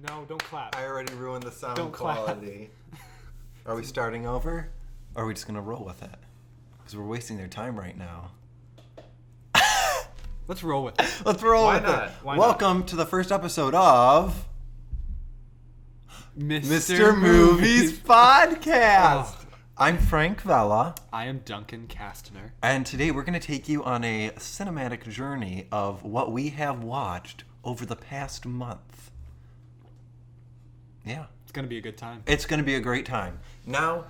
No, don't clap. I already ruined the sound Don't clap. quality. Are we starting over? Or are we just going to roll with it? Because we're wasting their time right now. Let's roll with it. Let's roll Why with not? it. Why Welcome to the first episode of Mr. Movies Podcast. Oh. I'm Frank Vella. I am Duncan Castner. And today we're going to take you on a cinematic journey of what we have watched over the past month. Yeah. It's going to be a good time. It's going to be a great time. Now,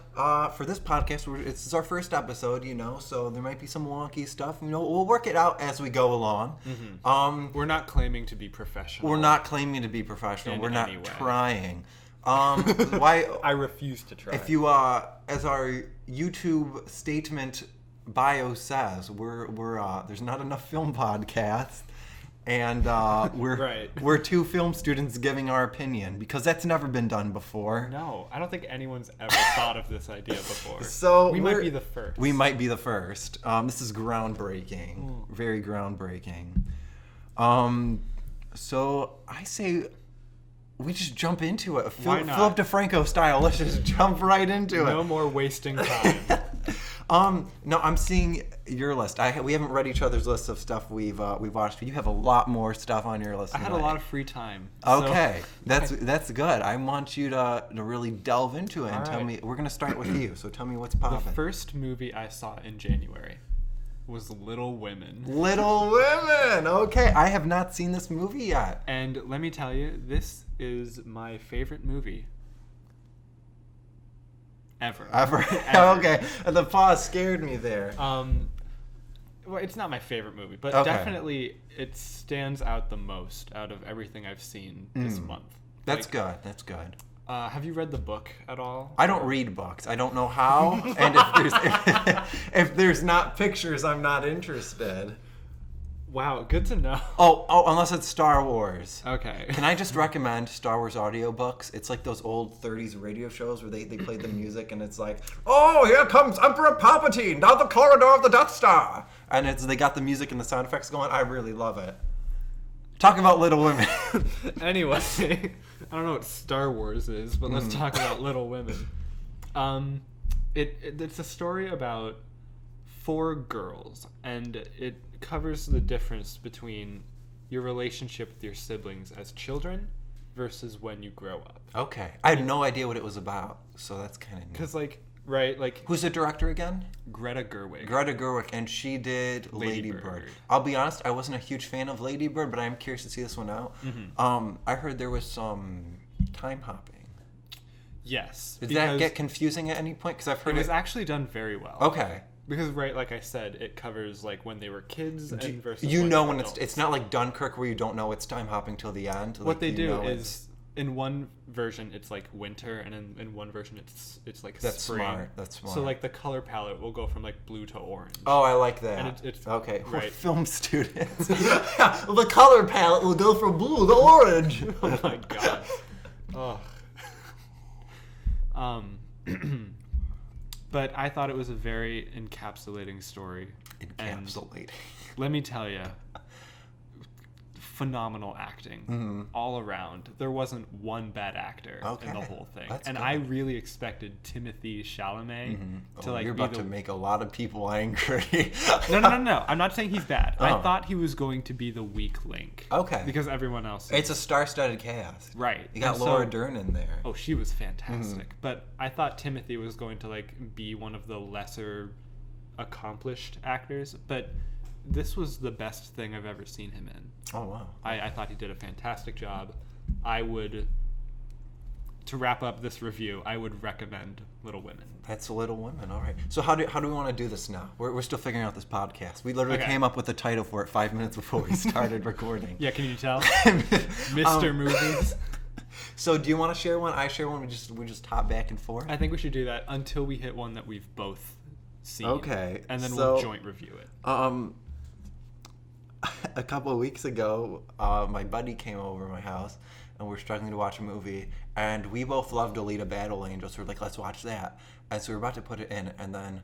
for this podcast, this is our first episode, so there might be some wonky stuff. We'll work it out as we go along. Mm-hmm. We're not claiming to be professional. We're not claiming to be professional. We're not trying. Why? I refuse to try. If you, as our YouTube statement bio says, we're there's not enough film podcasts. And we're two film students giving our opinion because that's never been done before. No, I don't think anyone's ever thought of this idea before. So we might be the first. We might be the first. This is groundbreaking, very groundbreaking. So I say we just jump into it. Why not? Philip DeFranco style. Let's just jump right into it. No more wasting time. No, I'm seeing your list. We haven't read each other's lists of stuff we've watched, but you have a lot more stuff on your list. I had a lot of free time. Okay, that's good. I want you to really delve into it and tell me. We're gonna start with you. So tell me what's popping. The first movie I saw in January was Little Women. Little Women. Okay, I have not seen this movie yet. And let me tell you, this is my favorite movie. Ever. Okay. The pause scared me there. Well, it's not my favorite movie, but definitely it stands out the most out of everything I've seen this month. That's good. That's good. Have you read the book at all? I don't read books. I don't know how. And if there's not pictures, I'm not interested. Wow, good to know. Oh, unless it's Star Wars. Okay. Can I just recommend Star Wars audiobooks? It's like those old 30s radio shows where they play the music and it's like, oh, here comes Emperor Palpatine down the corridor of the Death Star. And they got the music and the sound effects going. I really love it. Talk about Little Women. Anyway, I don't know what Star Wars is, but let's talk about Little Women. It's a story about 4 girls, and it covers the difference between your relationship with your siblings as children versus when you grow up. Okay. I had no idea what it was about, so that's kind of neat. Because, who's the director again? Greta Gerwig. Greta Gerwig, and she did Lady Bird. I'll be honest, I wasn't a huge fan of Lady Bird, but I'm curious to see this one out. Mm-hmm. I heard there was some time hopping. Yes. Did that get confusing at any point? Because I've heard it was actually done very well. Okay. Because, like I said, it covers when they were kids and versus when it's not like Dunkirk where you don't know it's time hopping till the end. What they do is in one version it's like winter, and in one version it's like that's spring. That's smart. So the color palette will go from blue to orange. Oh, I like that. And it's okay. Right. We're film students. The color palette will go from blue to orange. Oh my god. But I thought it was a very encapsulating story. Encapsulating. Let me tell you, phenomenal acting all around. There wasn't one bad actor in the whole thing. That's and good. I really expected Timothée Chalamet to you're about to make a lot of people angry. No. I'm not saying he's bad. I thought he was going to be the weak link. Okay. Because everyone else It's a star-studded cast. Right. You got Laura Dern in there. Oh, she was fantastic. But I thought Timothy was going to be one of the lesser accomplished actors, but this was the best thing I've ever seen him in. Oh, wow. I thought he did a fantastic job. To wrap up this review, I would recommend Little Women. That's Little Women, all right. So how do we want to do this now? We're still figuring out this podcast. We literally came up with the title for it 5 minutes before we started recording. Yeah, can you tell? Mr. Movies. So do you want to share one? I share one. We just hop back and forth? I think we should do that until we hit one that we've both seen. Okay. And then we'll joint review it. A couple of weeks ago, my buddy came over to my house, and we were struggling to watch a movie, and we both loved Alita Battle Angel, so we're like, let's watch that. And so we were about to put it in, and then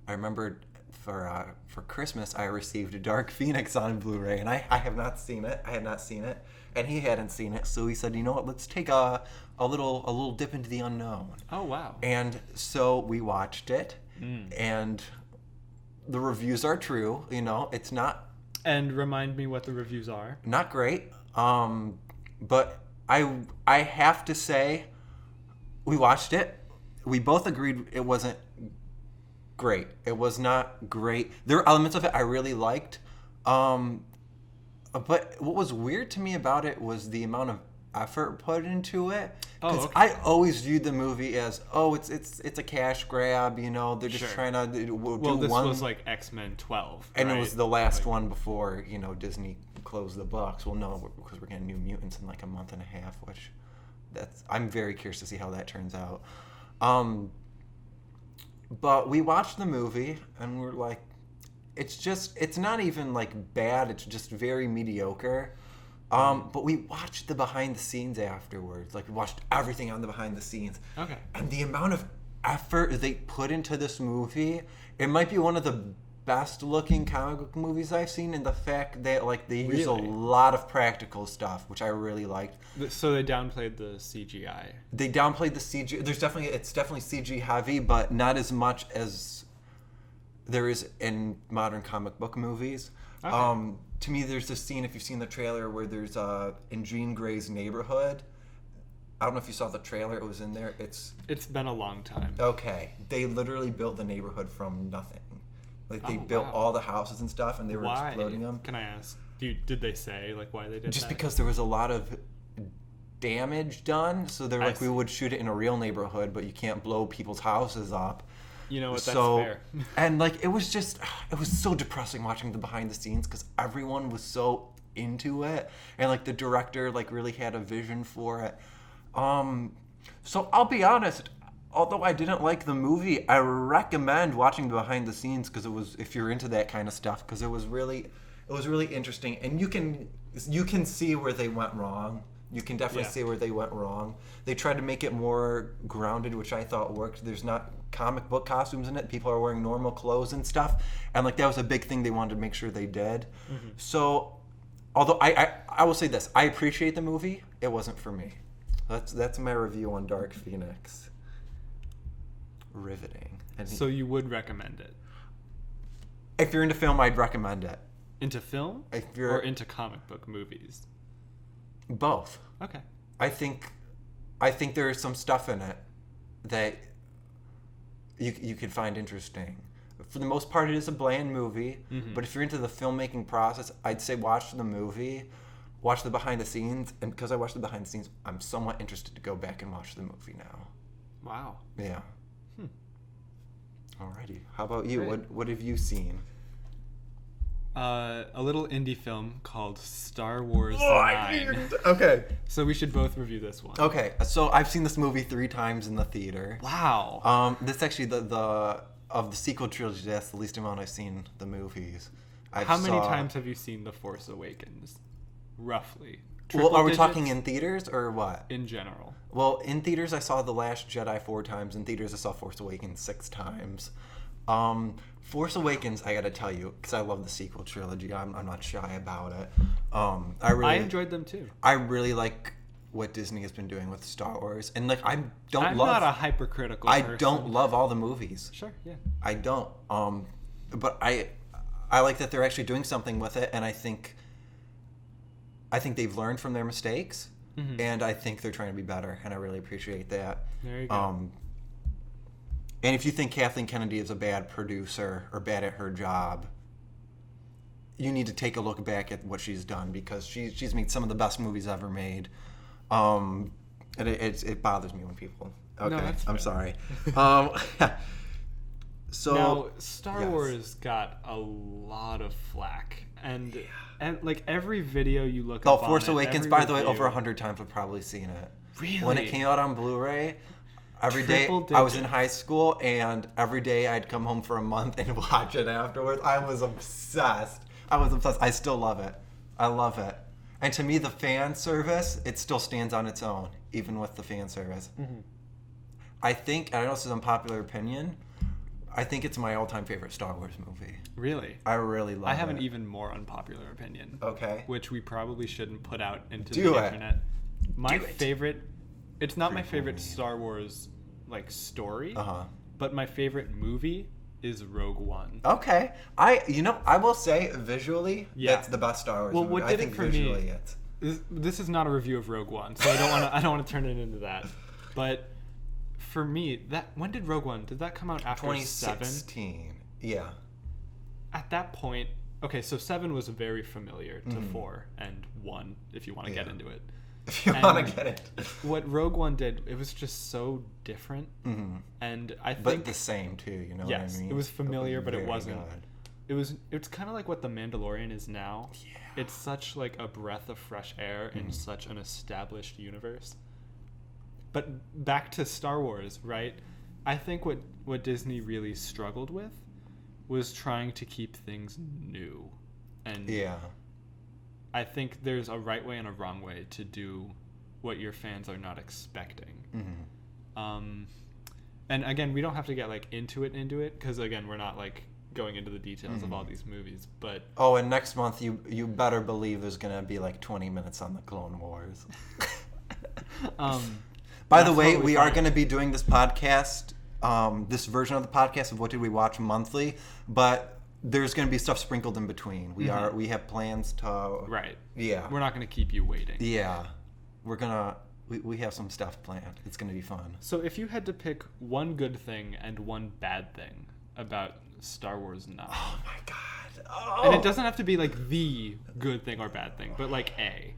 I remember for Christmas I received Dark Phoenix on Blu-ray, and I have not seen it. I had not seen it, and he hadn't seen it. So he said, you know what? Let's take a little dip into the unknown. Oh wow! And so we watched it, and the reviews are true. You know, it's not. And remind me what the reviews are. Not great. But I have to say, we watched it. We both agreed it wasn't great. It was not great. There were elements of it I really liked. But what was weird to me about it was the amount of effort put into it. Because I always viewed the movie as, it's a cash grab, you know, they're just trying to do this one. was like X-Men 12, and right? it was the last one before, you know, Disney closed the books. Well, no, because we're getting New Mutants in like a month and a half, which I'm very curious to see how that turns out. But we watched the movie and we're like, it's not even like bad, it's just very mediocre. But we watched the behind the scenes afterwards. Like, we watched everything on the behind the scenes. Okay. And the amount of effort they put into this movie, it might be one of the best looking comic book movies I've seen, in the fact that like they use a lot of practical stuff, which I really liked. So they downplayed the CGI. They downplayed the CGI. It's definitely CG heavy, but not as much as there is in modern comic book movies. Okay. To me, there's this scene, if you've seen the trailer, where there's in Jean Grey's neighborhood. I don't know if you saw the trailer. It was in there. It's been a long time. Okay. They literally built the neighborhood from nothing. Like, they built all the houses and stuff, and they were exploding them. Can I ask, did they say like why they did that? Just because there was a lot of damage done, so they're like, we would shoot it in a real neighborhood, but you can't blow people's houses up. You know what, that's fair. And like, it was so depressing watching the behind the scenes, because everyone was so into it, and like the director like really had a vision for it. So I'll be honest, although I didn't like the movie, I recommend watching the behind the scenes, because if you're into that kind of stuff, because it was really interesting, and you can see where they went wrong. You can definitely see where they went wrong. They tried to make it more grounded, which I thought worked. There's not comic book costumes in it. People are wearing normal clothes and stuff. And like, that was a big thing they wanted to make sure they did. Mm-hmm. So, although I will say this, I appreciate the movie, it wasn't for me. That's my review on Dark Phoenix. Riveting. So you would recommend it? If you're into film, I'd recommend it. Into film? Or into comic book movies? Both. Okay. I think there is some stuff in it that you could find interesting. For the most part, it is a bland movie. Mm-hmm. But if you're into the filmmaking process, I'd say watch the movie, watch the behind the scenes, and because I watched the behind the scenes, I'm somewhat interested to go back and watch the movie now. Wow. Yeah. Alrighty. How about you? Great. What have you seen? A little indie film called Star Wars 9. Okay. So we should both review this one. Okay. So I've seen this movie 3 times in the theater. Wow. This actually the of the sequel trilogy, that's the least amount I've seen the movies. How many times have you seen The Force Awakens? Roughly. Well, are we talking in theaters or what? In general. Well, in theaters I saw The Last Jedi 4 times. In theaters I saw Force Awakens 6 times. Force Awakens, I gotta tell you, because I love the sequel trilogy. I'm not shy about it. I enjoyed them too. I really like what Disney has been doing with Star Wars, and like I'm not a hypercritical person. I don't love all the movies. Sure, yeah. I don't. But I like that they're actually doing something with it, and I think they've learned from their mistakes, and I think they're trying to be better, and I really appreciate that. There you go. And if you think Kathleen Kennedy is a bad producer or bad at her job, you need to take a look back at what she's done, because she's made some of the best movies ever made. And it bothers me when people. Okay, no, I'm sorry. So now, Star Wars got a lot of flack, and like every video you look up. Force Awakens, by the way, over 100 times I've probably seen it. Really? When it came out on Blu-ray. Every day I was in high school, and every day I'd come home for a month and watch it afterwards. I was obsessed. I still love it. I love it. And to me, the fan service, it still stands on its own, even with the fan service. Mm-hmm. I think, I don't know if this is an unpopular opinion, I think it's my all-time favorite Star Wars movie. Really? I really love it. I have an even more unpopular opinion. Okay. Which we probably shouldn't put out into Do the it. internet. My Do it. favorite... It's not my Prequel favorite movie. Star Wars, like, story. Uh-huh. But my favorite movie is Rogue One. Okay. I will say visually, Yeah. that's the best Star Wars Well, movie. what I did it think for visually me- it's... This is not a review of Rogue One, so I don't want to turn it into that. But for me, when did Rogue One? Did that come out after 7? 2016. Yeah. At that point, okay, so 7 was very familiar to 4 and 1, if you want to get Yeah. into it. If you And want to get it. What Rogue One did, it was just so different, and I think But the same, too, you know yes, what I mean? it was familiar, but it very wasn't. good. It's kind of like what The Mandalorian is now. Yeah. It's such like a breath of fresh air in such an established universe. But back to Star Wars, right? I think what Disney really struggled with was trying to keep things new. And Yeah. I think there's a right way and a wrong way to do what your fans are not expecting. And again, we don't have to get like into it because again, we're not like going into the details of all these movies, but Oh, and next month you better believe there's gonna be like 20 minutes on the Clone Wars. By the that's way, totally we are fine. going to be doing this podcast, this version of the podcast of What Did We Watch monthly, but there's going to be stuff sprinkled in between. We have plans to right. Yeah. We're not going to keep you waiting. Yeah. We're gonna we have some stuff planned. It's gonna be fun. So if you had to pick one good thing and one bad thing about Star Wars 9, Oh my god. Oh. and it doesn't have to be like the good thing or bad thing, but like A.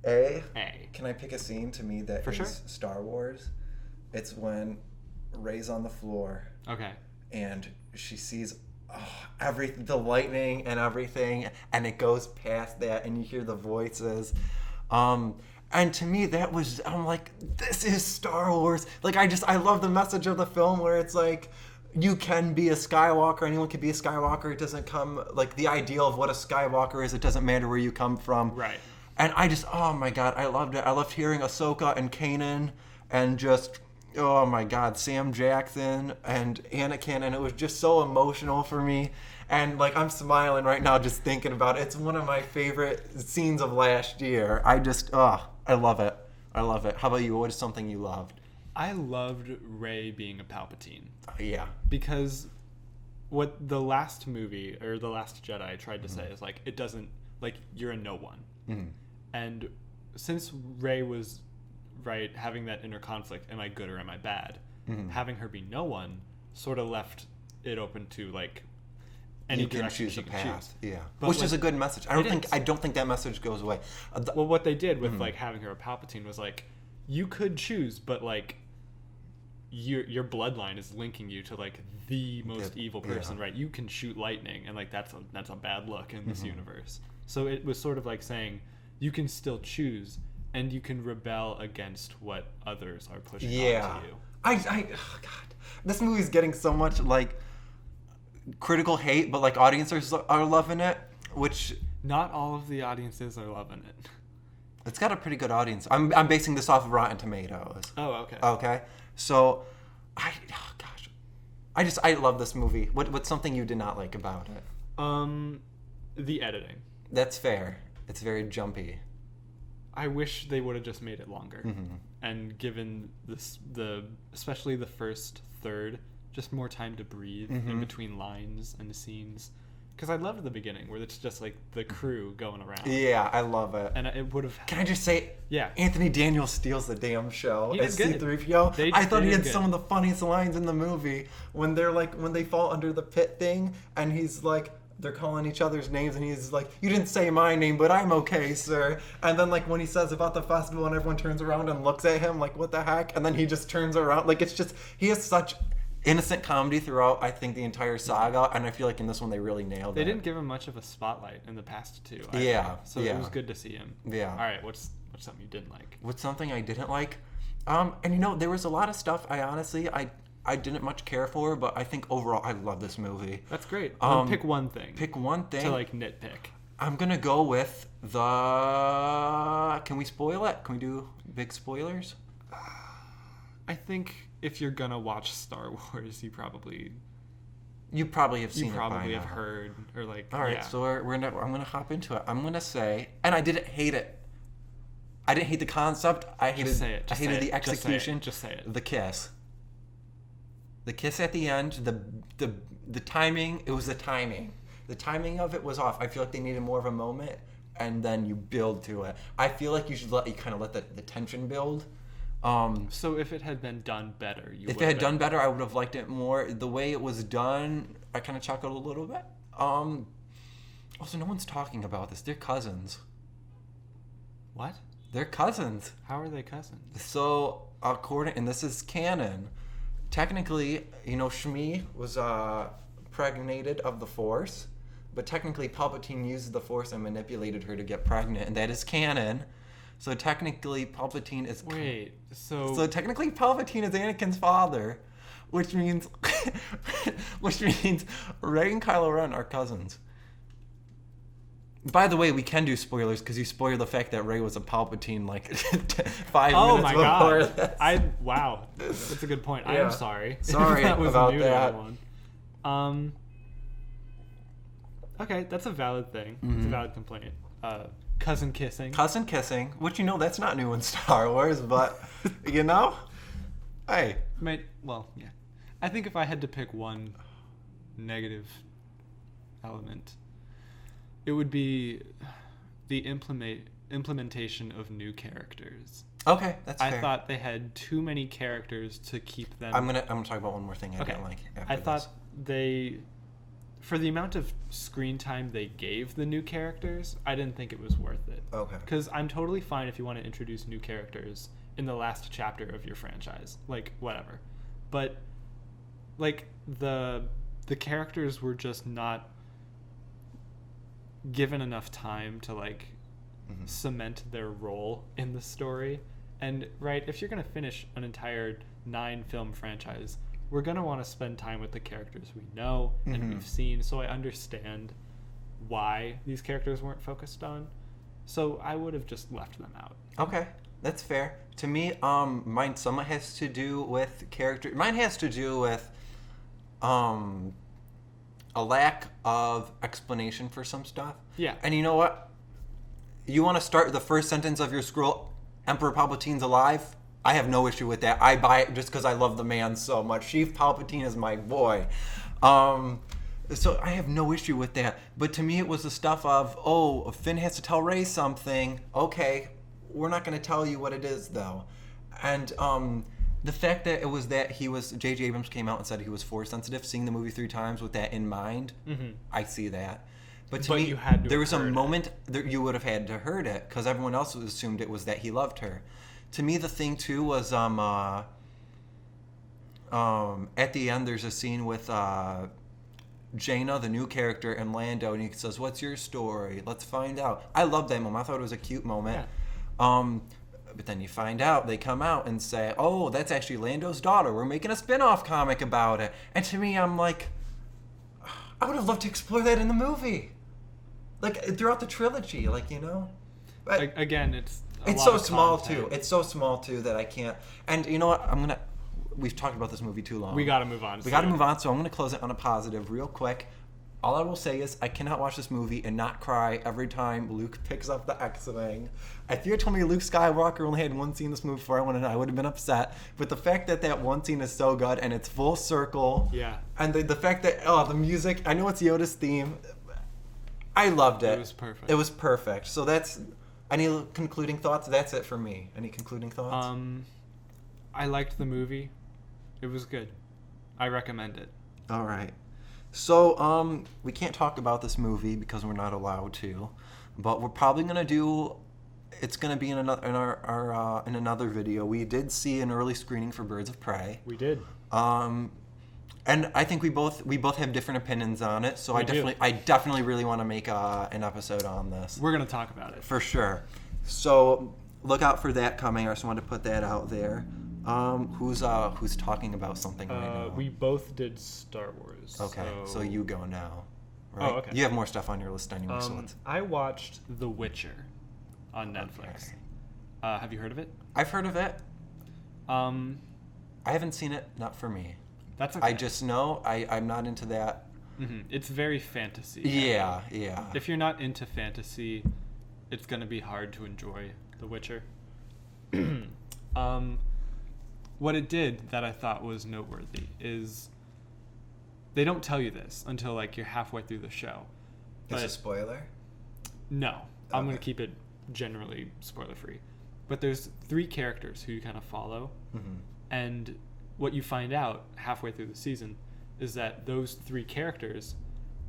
Can I pick a scene to me that For is sure. Star Wars? It's when Rey's on the floor Okay. and she sees the lightning and everything, and it goes past that, and you hear the voices. And to me, I'm like, this is Star Wars. Like, I love the message of the film where it's like, you can be a Skywalker. Anyone can be a Skywalker. It doesn't come, like, the ideal of what a Skywalker is. It doesn't matter where you come from. Right. And oh my God, I loved it. I loved hearing Ahsoka and Kanan and just, oh my God, Sam Jackson and Anakin. And it was just so emotional for me. And like, I'm smiling right now just thinking about it. It's one of my favorite scenes of last year. I love it. I love it. How about you? What is something you loved? I loved Rey being a Palpatine Yeah. because what the last movie or the Last Jedi tried to say is like, it doesn't, like, you're a no one. And since Rey was right having that inner conflict, am I good or am I bad? Having her be no one sort of left it open to like any You can direction choose she a can path. choose. Yeah. But Which when- is a good message. I don't think that message goes away. Well, what they did with like having her a Palpatine was like, you could choose, but like your bloodline is linking you to like the most evil person, right? You can shoot lightning, and like that's a bad look in this universe. So it was sort of like saying you can still choose, and you can rebel against what others are pushing onto you. Oh God, this movie's getting so much like critical hate, but like audiences are loving it, which Not all of the audiences are loving it. it's got a pretty good audience. I'm basing this off of Rotten Tomatoes. Oh, okay. Okay, so I love this movie. What's something you did not like about it? The editing. That's fair. It's very jumpy. I wish they would have just made it longer and given especially the first third just more time to breathe in between lines and scenes, because I loved the beginning where it's just like the crew going around. Yeah, I love it. And it would have. Can I just say, Yeah. Anthony Daniels steals the damn show He did as good. C-3PO. I thought he they had did some good. of the funniest lines in the movie when they fall under the pit thing, and he's like, they're calling each other's names, and he's like, you didn't say my name, but I'm okay, sir. And then like when he says about the festival and everyone turns around and looks at him like, what the heck? And then he just turns around. Like, it's just, he has such innocent comedy throughout, I think, the entire saga, and I feel like in this one they really nailed it. They didn't give him much of a spotlight in the past two. I Yeah, think. So yeah. it was good to see him. Yeah. All right. What's something you didn't like? What's something I didn't like? And there was a lot of stuff I didn't much care for, but I think overall I love this movie. That's great. Pick one thing. Pick one thing. to like nitpick. I'm gonna go with Can we spoil it? Can we do big spoilers? I think if you're gonna watch Star Wars, you probably You probably have seen You it by probably have now. heard, or like, All right, yeah. so I'm gonna hop into it. I'm gonna say, and I didn't hate it. I didn't hate the concept. I hated. Just say it. I hated the execution. Just say it. The kiss. The kiss at the end. The timing. It was the timing. The timing of it was off. I feel like they needed more of a moment, and then you build to it. I feel like you should let the tension build. So if it had been done better, If it had done better, I would have liked it more. The way it was done, I kind of chuckled a little bit. Also, no one's talking about this. They're cousins. What? They're cousins. How are they cousins? So, and this is canon, technically, Shmi was pregnated of the Force, but technically Palpatine used the Force and manipulated her to get pregnant, and that is canon. So technically Palpatine is... Wait, So technically Palpatine is Anakin's father, which means Rey and Kylo Ren are cousins. By the way, we can do spoilers because you spoiled the fact that Rey was a Palpatine like 5 minutes my before god! this. Wow, that's a good point. Yeah. I'm sorry. Sorry that was about new to that. everyone. Okay, that's a valid thing. It's a valid complaint. Cousin kissing. Cousin kissing, which that's not new in Star Wars, but hey. Yeah. I think if I had to pick one negative element, it would be the implementation of new characters. Okay, that's fair. I thought they had too many characters to keep them. I'm gonna talk about one more thing I didn't like. I thought for the amount of screen time they gave the new characters, I didn't think it was worth it. Okay. Because I'm totally fine if you want to introduce new characters in the last chapter of your franchise, like whatever. But like the characters were just not given enough time to cement their role in the story. And if you're gonna finish an entire 9-film franchise, we're gonna want to spend time with the characters we know and we've seen. So I understand why these characters weren't focused on. So I would have just left them out. Okay, that's fair. To me, mine somewhat has to do with character. Mine has to do with a lack of explanation for some stuff. Yeah. And you know what? You want to start the first sentence of your scroll, Emperor Palpatine's alive? I have no issue with that. I buy it just because I love the man so much. Chief Palpatine is my boy. So I have no issue with that. But to me, it was the stuff of, Finn has to tell Rey something. Okay, we're not going to tell you what it is, though. And the fact that it was that J.J. Abrams came out and said he was Force sensitive, seeing the movie 3 times with that in mind, I see that. But to me, there was a moment that you would have had to heard it because everyone else assumed it was that he loved her. To me, the thing too was at the end there's a scene with Jaina, the new character, and Lando, and he says, "What's your story? Let's find out." I loved that moment. I thought it was a cute moment. Yeah. But then you find out, they come out and say, "Oh, that's actually Lando's daughter. We're making a spin-off comic about it." And to me, I'm like, I would have loved to explore that in the movie, throughout the trilogy, But again, it's so small too. It's so small too that I can't. And you know what? We've talked about this movie too long. We got to move on. So I'm gonna close it on a positive, real quick. All I will say is I cannot watch this movie and not cry every time Luke picks up the X-Wing. If you had told me Luke Skywalker only had one scene in this movie before I would have been upset. But the fact that one scene is so good and it's full circle. Yeah. And the fact that, the music, I know it's Yoda's theme. I loved it. It was perfect. It was perfect. So that's, any concluding thoughts? That's it for me. Any concluding thoughts? I liked the movie. It was good. I recommend it. All right. So, we can't talk about this movie because we're not allowed to, but we're probably gonna do. It's gonna be in another video. We did see an early screening for Birds of Prey. We did. And I think we both have different opinions on it. So I definitely really want to make an episode on this. We're gonna talk about it for sure. So look out for that coming. I just wanted to put that out there. Who's talking about something right now? We both did Star Wars. Okay, so you go now. Right? Oh, okay. You have more stuff on your list anyway. So I watched The Witcher on Netflix. Okay. Have you heard of it? I've heard of it. I haven't seen it. Not for me. That's okay. I just know I'm not into that. Mm-hmm. It's very fantasy. Yeah. If you're not into fantasy, it's going to be hard to enjoy The Witcher. What it did that I thought was noteworthy is they don't tell you this until like you're halfway through the show. Is it a spoiler? No. I'm going to keep it generally spoiler free. But there's 3 characters who you kind of follow. Mm-hmm. And what you find out halfway through the season is that those 3 characters,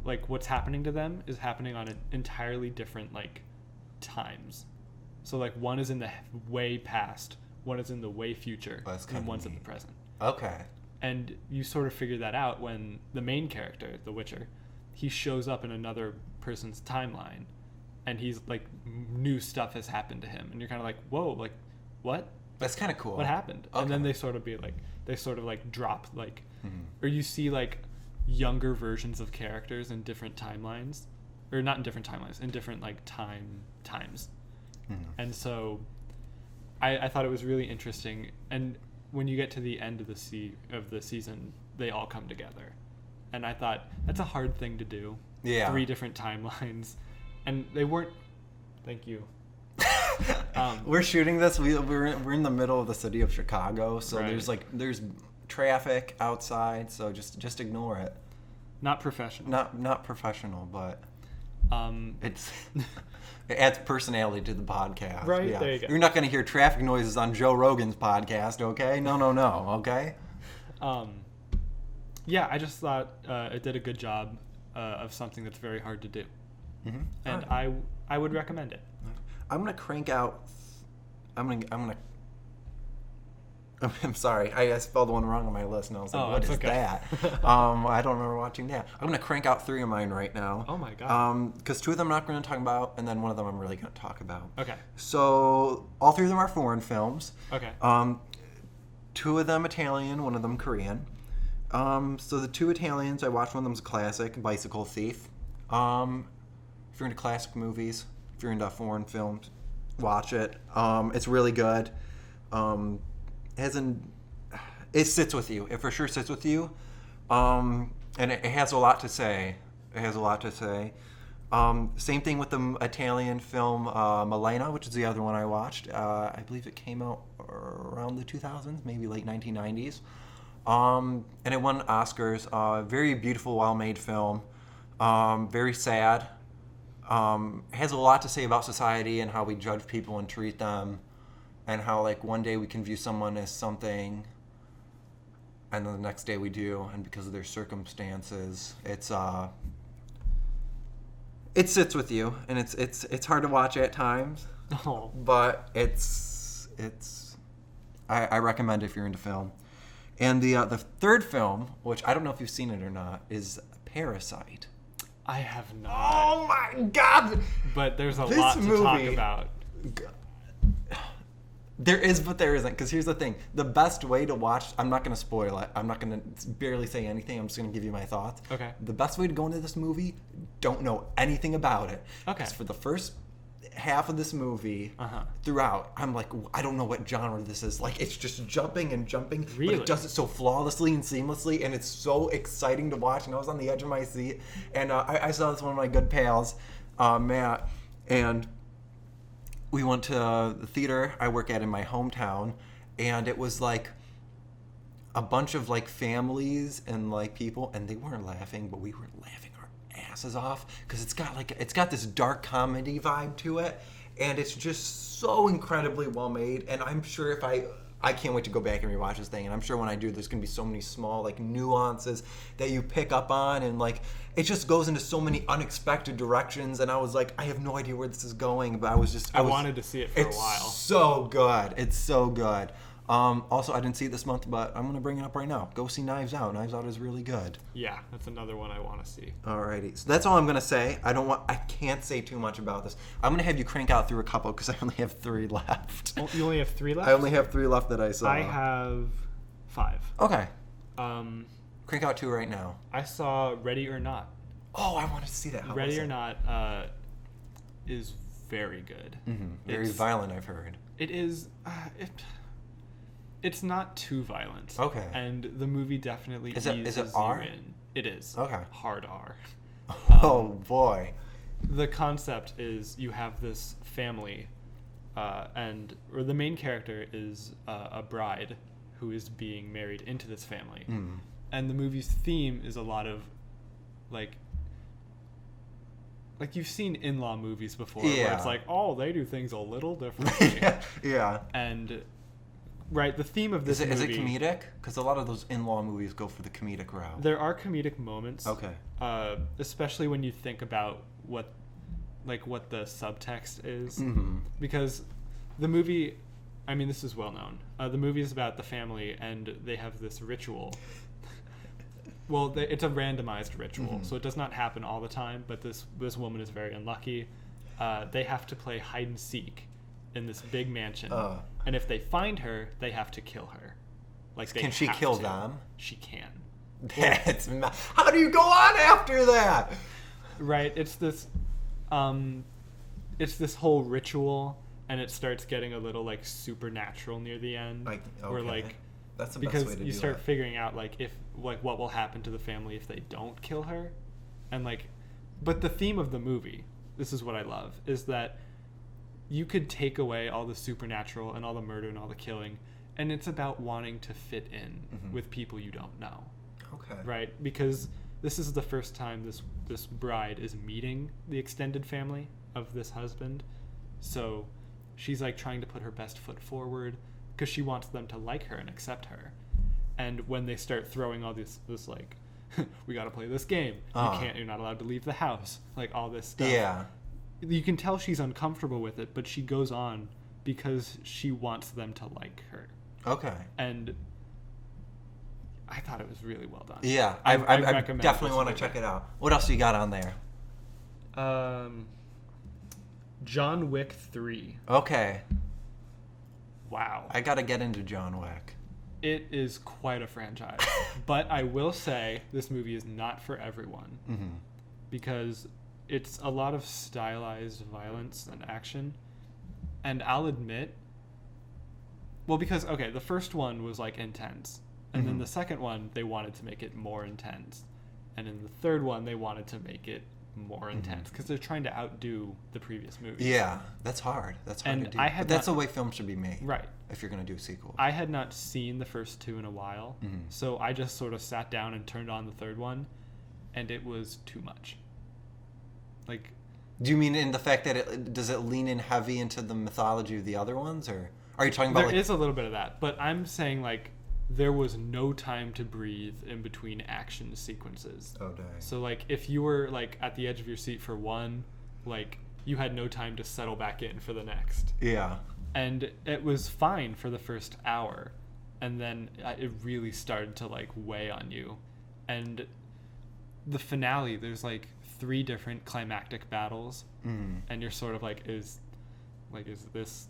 like what's happening to them is happening on an entirely different like times. So like one is in the way past, one is in the way future, and one's in the present. Okay. And you sort of figure that out when the main character, the Witcher, he shows up in another person's timeline, and he's like new stuff has happened to him, and you're kind of like, whoa, like what? That's kind of cool. What happened? Okay. And then they sort of drop like, or you see like younger versions of characters in different timelines, or not in different timelines, in different like times. And so I thought it was really interesting. And when you get to the end of the season, they all come together. And I thought that's a hard thing to do. Yeah. 3 different timelines. And they weren't. Thank you. We're shooting this. We're in the middle of the city of Chicago, so right. there's traffic outside, so just ignore it. Not professional. Not professional, but it's it adds personality to the podcast. Right, yeah. there you go. You're not going to hear traffic noises on Joe Rogan's podcast, okay? No, okay? Yeah, I just thought it did a good job of something that's very hard to do. Mm-hmm. And right. I would recommend it. I'm going to crank out... I'm sorry, I spelled the one wrong on my list, and I was like, what is that? I don't remember watching that. I'm going to crank out 3 of mine right now. Oh my god. Because 2 of them I'm not going to talk about, and then one of them I'm really going to talk about. Okay. So, all 3 of them are foreign films. Okay. 2 of them Italian, one of them Korean. So the 2 Italians, I watched one of them's a classic, Bicycle Thief. If you're into classic movies, if you're into foreign films, watch it. It's really good. It sits with you. It for sure sits with you. And it has a lot to say. Same thing with the Italian film Malena, which is the other one I watched. I believe it came out around the 2000s, maybe late 1990s. And it won Oscars. Very beautiful, well-made film. Very sad. Has a lot to say about society and how we judge people and treat them. And how, like, one day we can view someone as something, and then the next day we do, and because of their circumstances, it sits with you, and it's hard to watch at times. Oh. But I recommend it if you're into film. And the 3rd film, which I don't know if you've seen it or not, is Parasite. I have not. Oh my god! But there's a lot to talk about. There is, but there isn't. Because here's the thing. The best way to watch... I'm not going to spoil it. I'm not going to barely say anything. I'm just going to give you my thoughts. Okay. The best way to go into this movie, don't know anything about it. Okay. Because for the first half of this movie, throughout, I'm like, I don't know what genre this is. Like, it's just jumping and jumping. Really? But it does it so flawlessly and seamlessly, and it's so exciting to watch. And I was on the edge of my seat. And I saw this with one of my good pals, Matt, and... we went to the theater I work at in my hometown, and it was like a bunch of like families and like people, and they weren't laughing, but we were laughing our asses off because it's got this dark comedy vibe to it, and it's just so incredibly well made. And I'm sure if I can't wait to go back and rewatch this thing, and I'm sure when I do, there's gonna be so many small like nuances that you pick up on, and like it just goes into so many unexpected directions. And I was like, I have no idea where this is going, but I wanted to see it for a while. It's so good. It's so good. Also, I didn't see it this month, but I'm gonna bring it up right now. Go see Knives Out. Knives Out is really good. Yeah, that's another one I want to see. Alrighty, so that's all I'm gonna say. I can't say too much about this. I'm gonna have you crank out through a couple because I only have 3 left. Oh, you only have 3 left? I only have 3 left that I saw. I have 5. Okay. Crank out 2 right now. I saw Ready or Not. Oh, I wanted to see that. Ready or Not is very good. Mm-hmm. Very violent, I've heard. It is. It's not too violent. Okay. And the movie definitely Is it R? you in. It is. Okay. Hard R. Oh boy. The concept is you have this family, or the main character is a bride who is being married into this family. And the movie's theme is a lot of like you've seen in-law movies before where it's like, oh, they do things a little differently. Yeah. And right, the theme of this movie... Is it comedic? Because a lot of those in-law movies go for the comedic route. There are comedic moments. Okay. Especially when you think about what the subtext is. Because the movie, I mean, this is well known. The movie is about the family, and they have this ritual. Well, it's a randomized ritual, so it does not happen all the time, but this woman is very unlucky. They have to play hide and seek in this big mansion. And if they find her, they have to kill her. Can she kill them? She can. How do you go on after that? Right, it's this whole ritual, and it starts getting a little like supernatural near the end. Where that's the because best way to you do start it. figuring out what will happen to the family if they don't kill her, and but the theme of the movie, this is what I love, is that you could take away all the supernatural and all the murder and all the killing, and it's about wanting to fit in with people you don't know. Okay. Right, because this is the first time this bride is meeting the extended family of this husband, so she's trying to put her best foot forward because she wants them to like her and accept her. And when they start throwing all this we got to play this game. You're not allowed to leave the house. All this stuff. Yeah. You can tell she's uncomfortable with it, but she goes on because she wants them to like her. Okay. And I thought it was really well done. Yeah. I definitely want to check it out. What else you got on there? John Wick 3. Okay. Wow. I got to get into John Wick. It is quite a franchise. But I will say this movie is not for everyone. Because it's a lot of stylized violence and action. And I'll admit, because the first one was intense. And then the second one, they wanted to make it more intense. And in the third one, they wanted to make it more intense because they're trying to outdo the previous movies. Yeah, that's hard. That's hard to do. But that's the way film should be made. Right. If you're going to do a sequel. I had not seen the first two in a while, so I just sort of sat down and turned on the third one, and it was too much. Do you mean in the fact that does it lean in heavy into the mythology of the other ones, or are you talking about? There is a little bit of that, but I'm saying there was no time to breathe in between action sequences. Oh, dang. So if you were at the edge of your seat for one, you had no time to settle back in for the next. Yeah. And it was fine for the first hour, and then it really started to weigh on you. And the finale, there's 3 different climactic battles, and you're sort of is this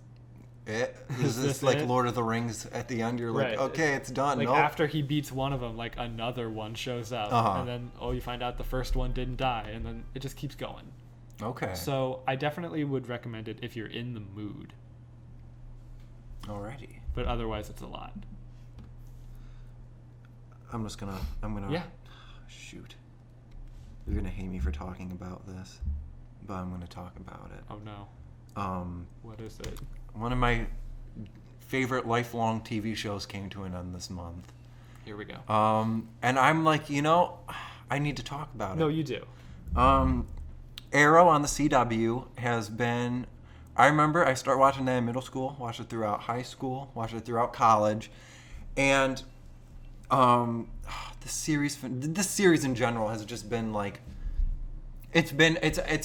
it? Is this it? Lord of the Rings at the end? You're right. Okay, it's done. Nope. After he beats one of them, another one shows up, and then you find out the first one didn't die, and then it just keeps going. Okay. So I definitely would recommend it if you're in the mood. Alrighty. But otherwise, it's a lot. I'm gonna. Yeah. Shoot. You're gonna hate me for talking about this, but I'm gonna talk about it. Oh no. What is it? One of my favorite lifelong TV shows came to an end this month. Here we go. And I'm I need to talk about it. No, you do. Arrow on the CW has been... I remember I started watching that in middle school, watched it throughout high school, watched it throughout college, and this series in general has just been it's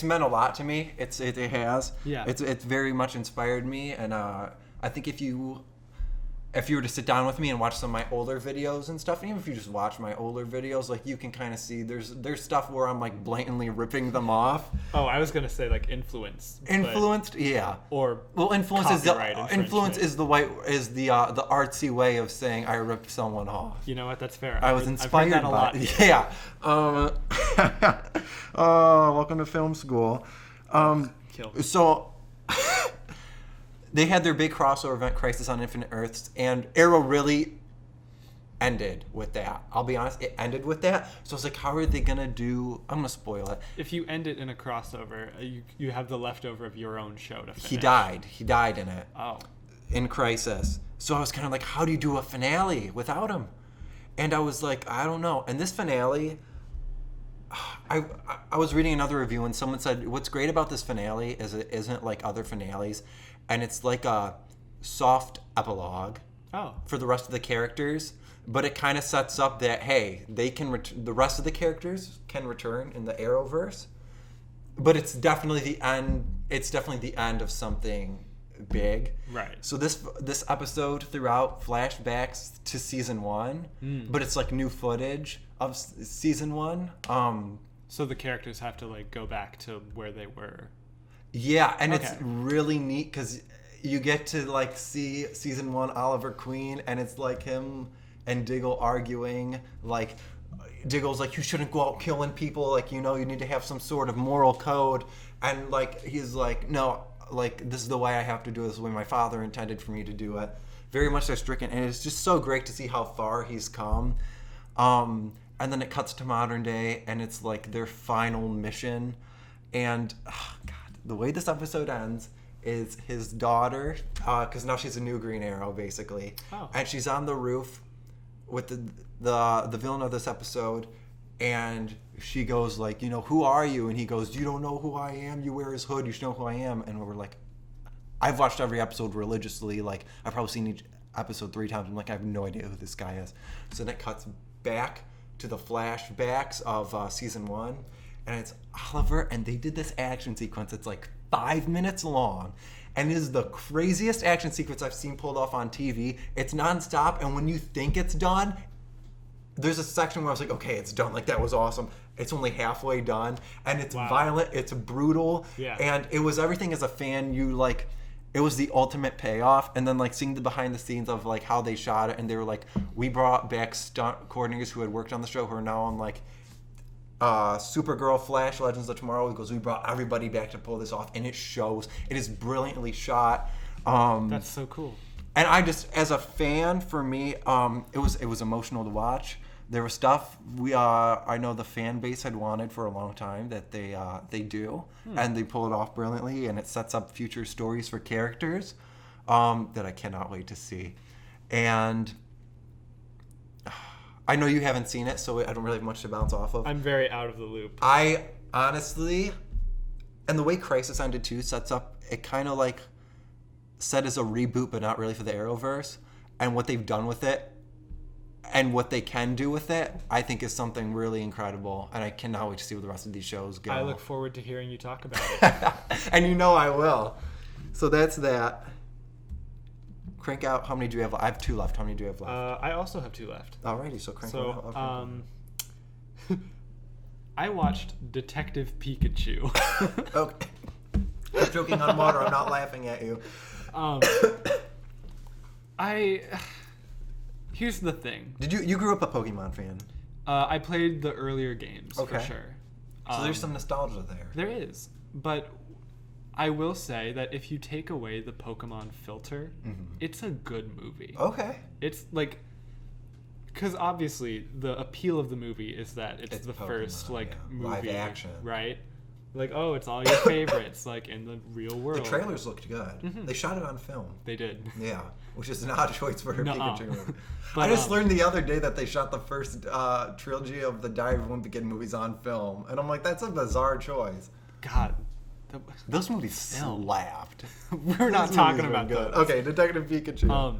meant a lot to me. It has. Yeah. It's very much inspired me, and I think if you were to sit down with me and watch some of my older videos and stuff, and even if you just watch my older videos, you can kind of see there's stuff where I'm blatantly ripping them off. Oh, I was gonna say influenced. Influenced, yeah. Or influence is the artsy way of saying I ripped someone off. You know what? That's fair. I was inspired I've heard that a lot. Yeah. Welcome to film school. Kill. So they had their big crossover event, Crisis on Infinite Earths, and Arrow really ended with that. I'll be honest, it ended with that. So I was like, how are they gonna do? I'm gonna spoil it. If you end it in a crossover, you have the leftover of your own show to finish. He died in it. Oh. In Crisis. So I was kind of like, how do you do a finale without him? And I was like, I don't know. And this finale, I was reading another review and someone said, what's great about this finale is it isn't like other finales, and it's like a soft epilogue for the rest of the characters. But it kind of sets up that, hey, they can the rest of the characters can return in the Arrowverse. But it's definitely the end. It's definitely the end of something big. Right. So this episode throughout flashbacks to season 1, but it's like new footage of season 1. So the characters have to like go back to where they were. Yeah, and it's really neat because you get to like see season 1 Oliver Queen, and it's like him and Diggle arguing. Like Diggle's like, you shouldn't go out killing people. Like, you know, you need to have some sort of moral code. And like he's like, no, like this is the way I have to do it. This is the way my father intended for me to do it. Very much so stricken, and it's just so great to see how far he's come. And then it cuts to modern day, and it's like their final mission. And God, the way this episode ends is his daughter, because now she's a new Green Arrow basically, and she's on the roof with the villain of this episode, and she goes like, you know, who are you? And he goes, you don't know who I am? You wear his hood, you should know who I am. And we're like, I've watched every episode religiously. Like, I've probably seen each episode 3 times. I'm like, I have no idea who this guy is. So then it cuts back to the flashbacks of season 1, and it's Oliver, and they did this action sequence. It's like 5 minutes long, and it is the craziest action sequence I've seen pulled off on TV. It's nonstop, and when you think it's done, there's a section where I was like, okay, it's done. Like, that was awesome. It's only halfway done, and it's violent, it's brutal, and it was everything as a fan. You like, it was the ultimate payoff. And then like seeing the behind the scenes of like how they shot it, and they were like, we brought back stunt coordinators who had worked on the show who are now on like Supergirl, Flash, Legends of Tomorrow. He goes, we brought everybody back to pull this off, and it shows. It is brilliantly shot. That's so cool. And I just, as a fan, for me, it was emotional to watch. There was stuff I know the fan base had wanted for a long time that they do, and they pull it off brilliantly, and it sets up future stories for characters that I cannot wait to see. And I know you haven't seen it, so I don't really have much to bounce off of. I'm very out of the loop. I honestly, and the way Crisis ended too sets up, it kind of like set as a reboot, but not really for the Arrowverse, and what they've done with it and what they can do with it, I think is something really incredible, and I cannot wait to see where the rest of these shows go. I look forward to hearing you talk about it. And you know I will. So that's that. Crank out. How many do you have left? I have 2 left. How many do you have left? I also have 2 left. Alrighty, so crank one out. Okay. I watched Detective Pikachu. Okay. I'm joking on water. I'm not laughing at you. Here's the thing. Did you grew up a Pokemon fan? I played the earlier games for sure. So there's some nostalgia there. There is, but I will say that if you take away the Pokemon filter, it's a good movie. Okay. It's like, because obviously the appeal of the movie is that it's the Pokemon, first like movie, live action, right? Like, oh, it's all your favorites, like in the real world. The trailers looked good. They shot it on film. They did. Yeah, which is an odd choice for a Pikachu movie. But, I just learned the other day that they shot the first trilogy of the Diary of a Wimpy Kid movies on film, and I'm like, that's a bizarre choice. God, those movies slapped. We're not talking about good. Okay, Detective Pikachu.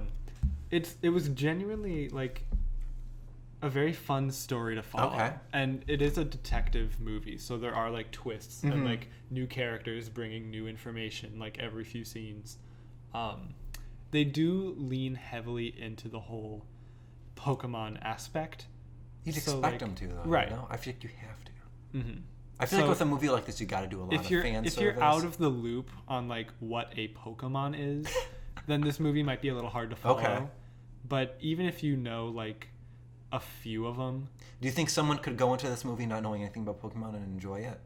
It was genuinely like a very fun story to follow. Okay. And it is a detective movie, so there are like twists and like new characters bringing new information like every few scenes. They do lean heavily into the whole Pokemon aspect. You'd expect them to, though. Right. You know? I feel like you have to. I feel like with a movie like this, you got to do a lot of fan service. If you're out of the loop on like what a Pokemon is, then this movie might be a little hard to follow. Okay. But even if you know like a few of them, do you think someone could go into this movie not knowing anything about Pokemon and enjoy it?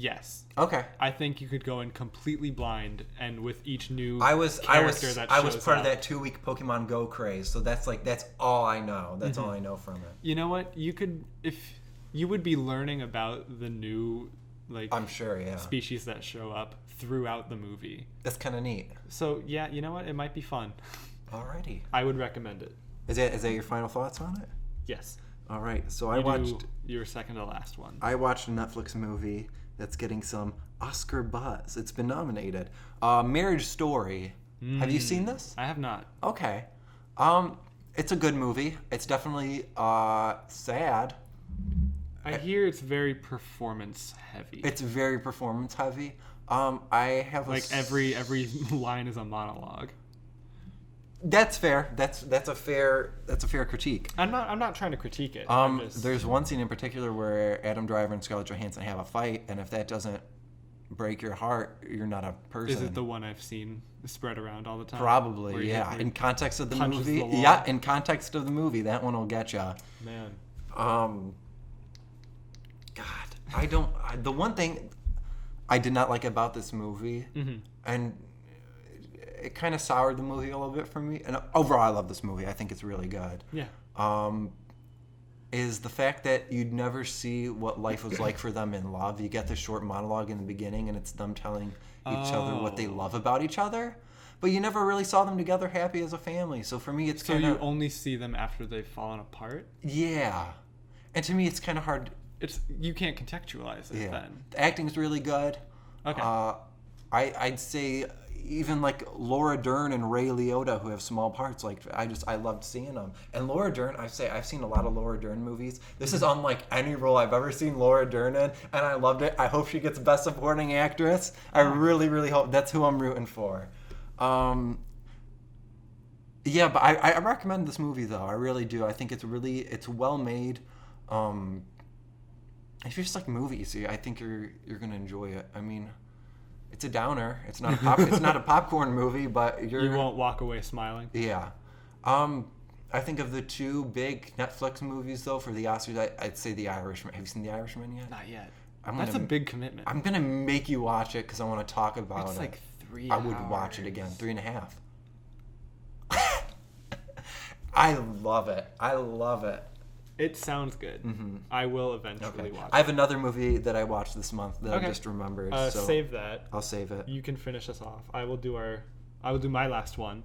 Yes. Okay. I think you could go in completely blind, and with each new I was that part of that 2-week Pokemon Go craze, so that's all I know. That's all I know from it. You know what? You could, if you would be learning about the new, like, I'm sure, yeah, species that show up throughout the movie. That's kind of neat. So yeah, you know what? It might be fun. Alrighty. I would recommend it. Is that your final thoughts on it? Yes. All right. So I watched your second to last one. I watched a Netflix movie that's getting some Oscar buzz. It's been nominated. Marriage Story. Have you seen this? I have not. Okay. It's a good movie. It's definitely sad. I hear it's very performance heavy. It's very performance heavy. I have every line is a monologue. That's fair. That's a fair critique. I'm not trying to critique it. There's one scene in particular where Adam Driver and Scarlett Johansson have a fight, and if that doesn't break your heart, you're not a person. Is it the one I've seen spread around all the time? Probably, yeah. In context of the movie, in context of the movie, that one will get you. Man. God, the one thing I did not like about this movie, and it kind of soured the movie a little bit for me. And overall, I love this movie. I think it's really good. Yeah. Is the fact that you'd never see what life was like for them in love. You get the short monologue in the beginning, and it's them telling each other what they love about each other. But you never really saw them together happy as a family. So for me, it's kind of... So you only see them after they've fallen apart? Yeah. And to me, it's kind of hard... You can't contextualize it then. The acting's really good. Okay. I'd say even like Laura Dern and Ray Liotta, who have small parts, like I loved seeing them. And Laura Dern, I've seen a lot of Laura Dern movies. This is unlike any role I've ever seen Laura Dern in, and I loved it. I hope she gets Best Supporting Actress. I really, really hope that's who I'm rooting for. Yeah, but I recommend this movie though. I really do. I think it's well made. If you just like movies, I think you're gonna enjoy it. I mean, it's a downer. It's not a popcorn movie, but you won't walk away smiling. Yeah. I think of the two big Netflix movies though for the Oscars, I'd say The Irishman. Have you seen The Irishman yet? Not yet. That's a big commitment. I'm gonna make you watch it because I want to talk about it. It's like 3 hours. I would watch it again. 3.5. I love it. It sounds good. Mm-hmm. I will eventually watch it. I have another movie that I watched this month that I just remembered. So save that. I'll save it. You can finish us off. I will do my last one.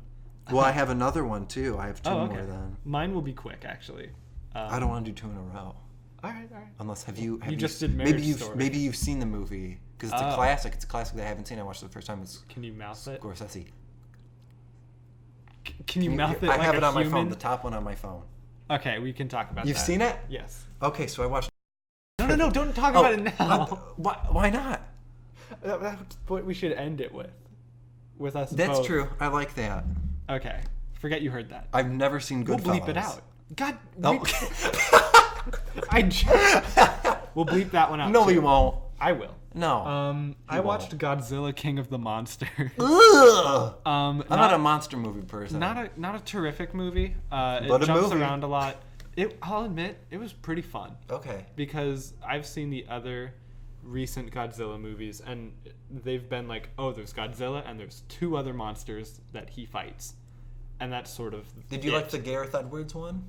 Well, I have another one too. I have two more then. Mine will be quick, actually. I don't want to do 2 in a row. All right. Unless have you just did Marriage Story. Story. Maybe you've seen the movie because it's a classic. It's a classic that I haven't seen. I watched it the first time. Can you mouth it? Scorsese. Can you mouth it? I have it on my phone. The top one on my phone. Okay, we can talk about that. You've seen it? Yes. Okay, so I watched... No, don't talk about it now. Why not? That's what we should end it with. With us That's both. true. I like that. Okay. Forget you heard that. I've never seen Goodfellas. We'll bleep it out. God. No. We'll bleep that one out. No, too. you won't. I will. No. I watched Godzilla King of the Monsters. Ugh. I'm not a monster movie person. Not a terrific movie. It But a jumps movie. around a lot. I'll admit, it was pretty fun. Okay. Because I've seen the other recent Godzilla movies, and they've been like, oh, there's Godzilla, and there's 2 other monsters that he fights. And that's sort of... Did you like the Gareth Edwards one?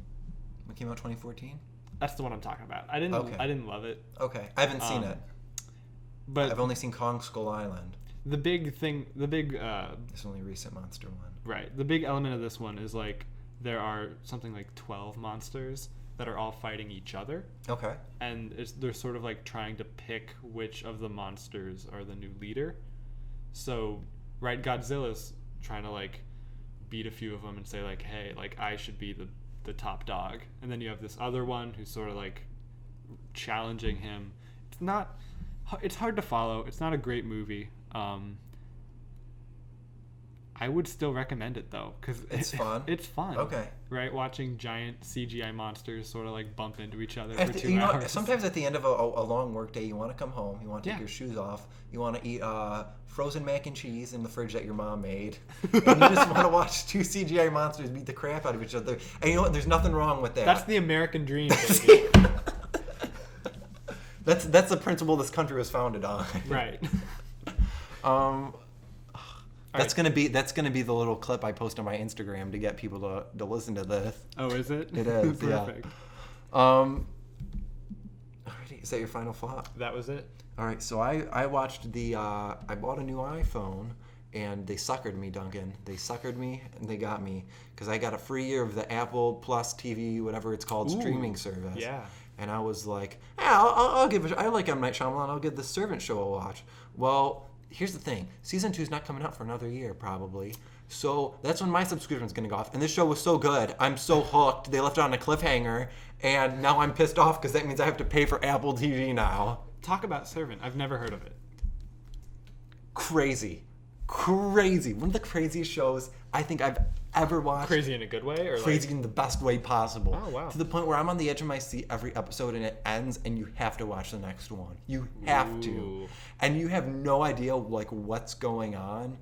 It came out 2014? That's the one I'm talking about. I didn't love it. Okay. I haven't seen it. But I've only seen Kong Skull Island. The big... It's only a recent monster one. Right. The big element of this one is like there are something like 12 monsters that are all fighting each other. Okay. And they're sort of like trying to pick which of the monsters are the new leader. So, right, Godzilla's trying to like beat a few of them and say like, hey, like I should be the top dog. And then you have this other one who's sort of like challenging him. It's hard to follow. It's not a great movie. I would still recommend it though, because it's fun. It's fun. Okay. Right, watching giant CGI monsters sort of like bump into each other for 2 hours. Sometimes at the end of a long work day, you want to come home. You want to take your shoes off. You want to eat frozen mac and cheese in the fridge that your mom made, and you just want to watch 2 CGI monsters beat the crap out of each other. And you know what? There's nothing wrong with that. That's the American dream, baby. That's the principle this country was founded on. Right. That's gonna be the little clip I post on my Instagram to get people to listen to this. Oh, is it? It is. Perfect. Yeah. Is that your final thought? That was it. All right. So I watched I bought a new iPhone. And they suckered me, Duncan. They suckered me, and they got me. Because I got a free year of the Apple Plus TV, whatever it's called, streaming service. Yeah. And I was like, I'll give it. I like M. Night Shyamalan. I'll give the Servant show a watch. Well, here's the thing. Season 2 is not coming out for another year, probably. So that's when my subscription's going to go off. And this show was so good. I'm so hooked. They left it on a cliffhanger. And now I'm pissed off because that means I have to pay for Apple TV now. Talk about Servant. I've never heard of it. Crazy. One of the craziest shows I think I've ever watched. Crazy in a good way? Or crazy in the best way possible. Oh, wow. To the point where I'm on the edge of my seat every episode and it ends and you have to watch the next one. You have to. And you have no idea like what's going on.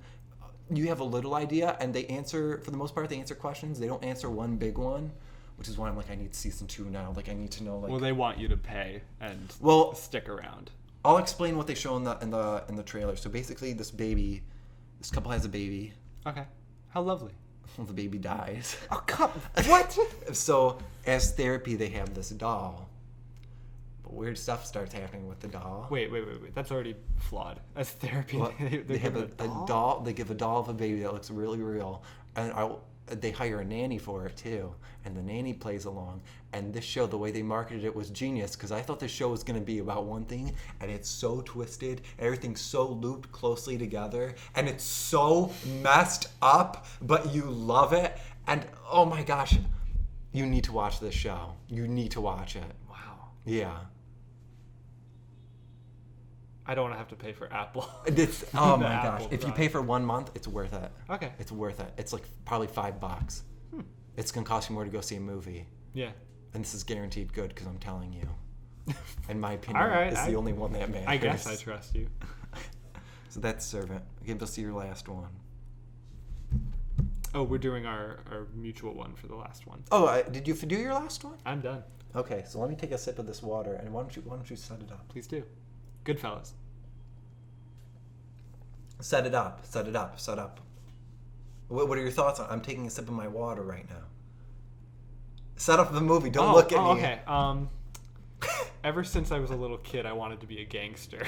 You have a little idea and they answer, for the most part, they answer questions. They don't answer one big one, which is why I'm like, I need season 2 now. Like I need to know like. Well, they want you to pay and stick around. I'll explain what they show in the trailer. So basically this couple has a baby. Okay. How lovely. Well, the baby dies. Oh, come. What? So, as therapy, they have this doll. But weird stuff starts happening with the doll. Wait. That's already flawed. As therapy, Well, they have give a doll. They give a doll of a baby that looks really real. And they hire a nanny for it, too. And the nanny plays along. And this show, the way they marketed it was genius. Because I thought this show was going to be about one thing. And it's so twisted. Everything's so looped closely together. And it's so messed up. But you love it. And, oh my gosh. You need to watch this show. You need to watch it. Wow. Yeah. I don't want to have to pay for Apple. Oh my gosh. Apple If you Prime. pay for 1 month, it's worth it. Okay. It's worth it. It's like probably $5. It's going to cost you more to go see a movie. Yeah. And this is guaranteed good because I'm telling you. In my opinion, All right, it's the only one that matters. I guess I trust you. So that's Servant. Okay, let's see your last one. Oh, we're doing our mutual one for the last one. Oh, did you do your last one? I'm done. Okay, so let me take a sip of this water, and why don't you set it up? Please do. Goodfellas. Set it up. What are your thoughts on it? I'm taking a sip of my water right now. Set up the movie. Don't look at me. Okay. Ever since I was a little kid, I wanted to be a gangster.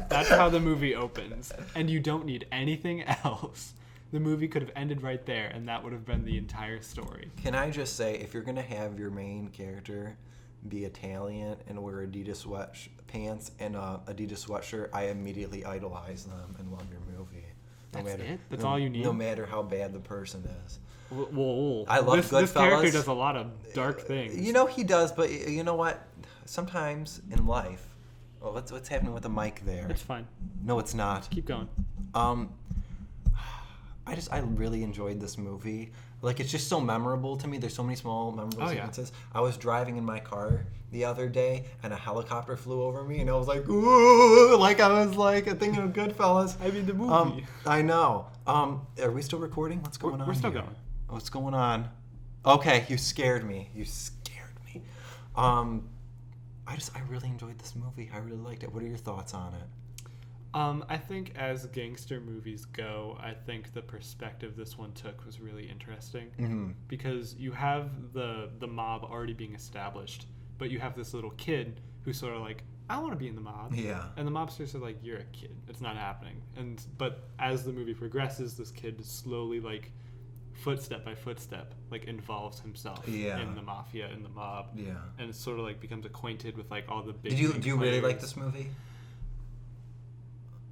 That's how the movie opens. And you don't need anything else. The movie could have ended right there, and that would have been the entire story. Can I just say, if you're going to have your main character be Italian and wear Adidas sweatpants and a Adidas sweatshirt, I immediately idolize them and love your movie. That's all you need? No matter how bad the person is. Well, I love this Goodfellas. This character does a lot of dark things. You know he does, but you know what? Sometimes in life... Well, what's happening with the mic there? It's fine. No, it's not. Keep going. I really enjoyed this movie. Like, it's just so memorable to me. There's so many small memorable sequences. I was driving in my car the other day, and a helicopter flew over me, and I was like, ooh, like I was like thinking of Goodfellas. I mean, the movie. I know. Are we still recording? What's going on? We're still here? going. What's going on? Okay, you scared me. I really enjoyed this movie. I really liked it. What are your thoughts on it? I think as gangster movies go, I think the perspective this one took was really interesting. Because you have the mob already being established, but you have this little kid who's sort of like, I want to be in the mob. Yeah. And the mobsters are like, you're a kid. It's not happening. But as the movie progresses, this kid slowly, like, footstep by footstep, like, involves himself in the mafia, in the mob. Yeah. And it sort of, like, becomes acquainted with, like, all the big Do you players. really like this movie?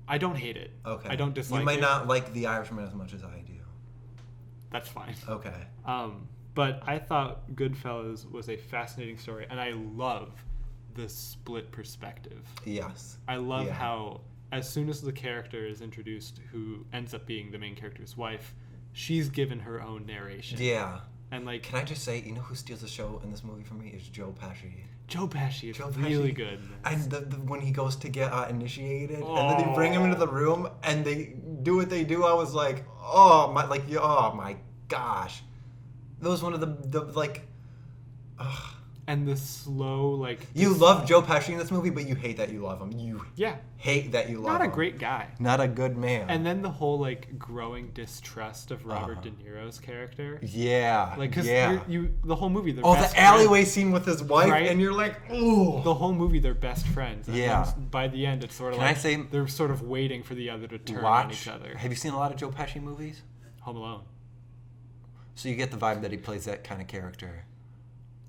I don't hate it. Okay. I don't dislike it. You might not like The Irishman as much as I do. That's fine. Okay. But I thought Goodfellas was a fascinating story, and I love the split perspective. Yes. I love how, as soon as the character is introduced, who ends up being the main character's wife, she's given her own narration. Yeah. And, like... Can I just say, you know who steals the show in this movie for me? Is Joe Pesci. Joe Pesci is really good. And when he goes to get initiated, and then they bring him into the room, and they do what they do, I was like, oh my gosh. That was one of the like... And the slow, like... You love Joe Pesci in this movie, but you hate that you love him. You Yeah. hate that you love him. Not a great guy. Not a good man. And then the whole, like, growing distrust of Robert De Niro's character. Yeah. Like, because the whole movie, they're Oh, best the alleyway friends, scene with his wife, right? and you're like, ooh. The whole movie, they're best friends. And Yeah. then by the end, it's sort of Can I like say- they're sort of waiting for the other to turn on each other. Have you seen a lot of Joe Pesci movies? Home Alone. So you get the vibe that he plays that kind of character.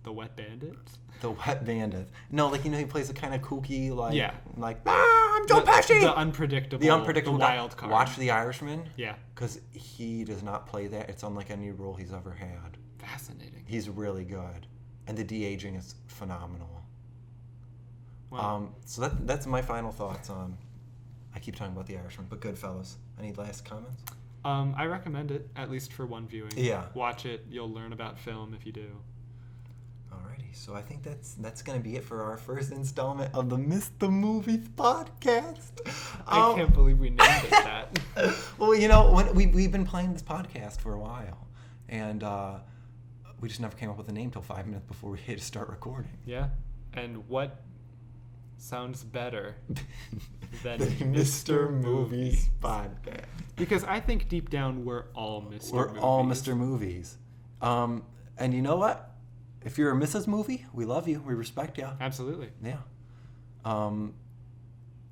The Wet Bandits? The Wet Bandit. No, like, he plays a kind of kooky, like, Yeah. I'm Joe Pesci! The unpredictable, the wild card. Watch The Irishman. Yeah. Because he does not play that. It's unlike any role he's ever had. Fascinating. He's really good. And the de-aging is phenomenal. Wow. So that's my final thoughts on... I keep talking about The Irishman, but Goodfellas. Any last comments? I recommend it, at least for one viewing. Yeah. Watch it. You'll learn about film if you do. Alrighty, so I think that's going to be it for our first installment of the Miss the Movies podcast. I can't believe we named it that. Well, when we've been playing this podcast for a while, and we just never came up with a name till 5 minutes before we had to start recording. Yeah, and what sounds better than Mr. Movies podcast? Because I think deep down we're all Mr. We're Movies. all Mr. Movies. And you know what? If you're a Mrs. Movie, we love you. We respect you. Absolutely. Yeah.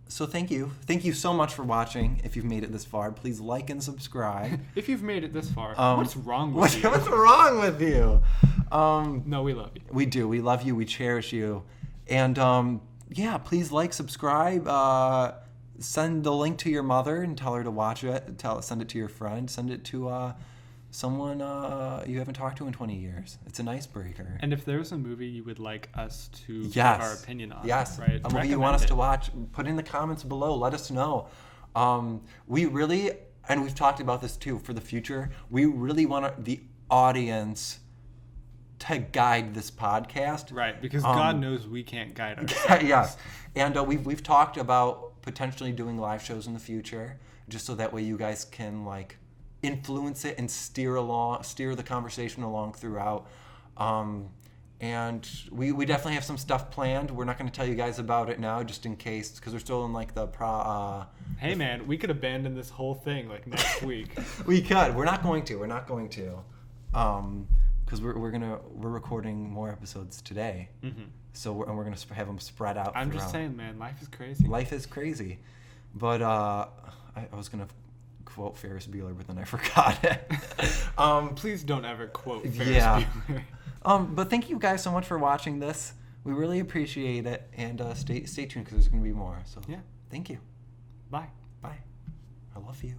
So thank you. Thank you so much for watching. If you've made it this far, please like and subscribe. If you've made it this far, what's wrong with you? What's wrong with you? No, we love you. We do. We love you. We cherish you. And yeah, please like, subscribe. Send the link to your mother and tell her to watch it. Send it to your friend. Send it to someone you haven't talked to in 20 years. It's an icebreaker. And if there's a movie you would like us to give Yes. our opinion on, Yes. right? A movie you want us to watch, put in the comments below. Let us know. We really, and we've talked about this too, for the future, we really want the audience to guide this podcast. Right, because God knows we can't guide ourselves. Yes. And we've talked about potentially doing live shows in the future, just so that way you guys can like influence it and steer the conversation along throughout. And we definitely have some stuff planned. We're not going to tell you guys about it now, just in case, because we're still in like the Hey man, we could abandon this whole thing like next week. We could. We're not going to. Because we're recording more episodes today. Mm-hmm. So we're gonna have them spread out. I'm just saying, man, life is crazy. Life is crazy. But I was gonna quote Ferris Bueller, but then I forgot it. Please don't ever quote Ferris Bueller. But thank you guys so much for watching this. We really appreciate it, and stay tuned because there's gonna be more. So yeah, thank you. Bye. I love you.